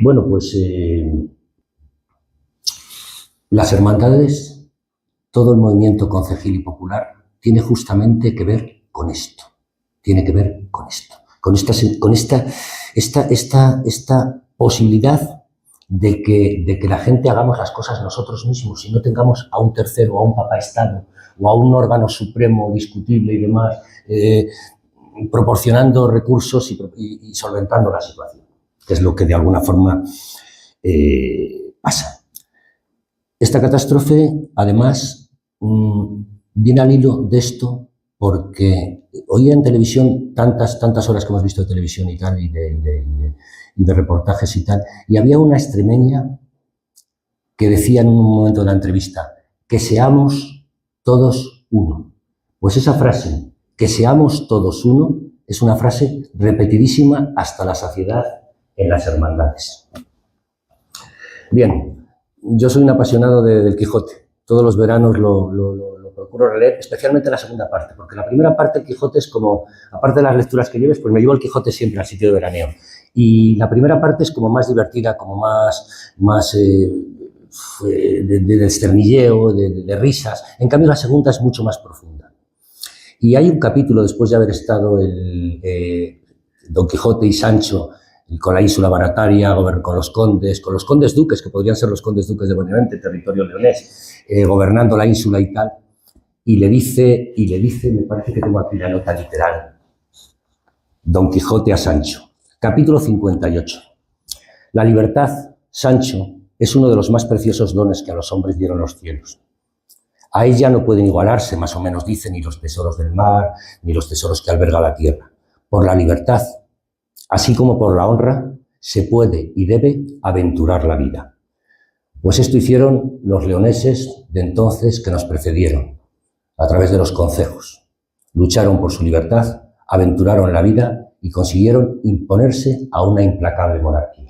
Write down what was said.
Bueno, pues las hermandades, todo el movimiento concejil y popular tiene justamente que ver con esto. Tiene que ver con esto, con esta posibilidad de que la gente hagamos las cosas nosotros mismos y no tengamos a un tercero, a un papá Estado o a un órgano supremo discutible y demás, proporcionando recursos y solventando la situación, que es lo que de alguna forma pasa. Esta catástrofe, además, viene al hilo de esto porque oía en televisión tantas horas que hemos visto de televisión y tal, y de reportajes y tal, y había una extremeña que decía en un momento de la entrevista, que seamos todos uno. Pues esa frase, que seamos todos uno, es una frase repetidísima hasta la saciedad en las hermandades. Bien, yo soy un apasionado del Quijote. Todos los veranos lo procuro releer, especialmente la segunda parte, porque la primera parte del Quijote es como, aparte de las lecturas que lleves, pues me llevo el Quijote siempre al sitio de veraneo. Y la primera parte es como más divertida, como más de desternilleo, de risas. En cambio, la segunda es mucho más profunda. Y hay un capítulo, después de haber estado Don Quijote y Sancho con la ínsula Barataria, con los condes duques, que podrían ser los condes duques de Benevente, territorio leonés, gobernando la ínsula y tal, y le dice, me parece que tengo aquí la nota literal, Don Quijote a Sancho, capítulo 58. La libertad, Sancho, es uno de los más preciosos dones que a los hombres dieron los cielos. A ella no pueden igualarse, más o menos dice, ni los tesoros del mar, ni los tesoros que alberga la tierra. Por la libertad, así como por la honra, se puede y debe aventurar la vida. Pues esto hicieron los leoneses de entonces que nos precedieron, a través de los concejos. Lucharon por su libertad, aventuraron la vida y consiguieron imponerse a una implacable monarquía.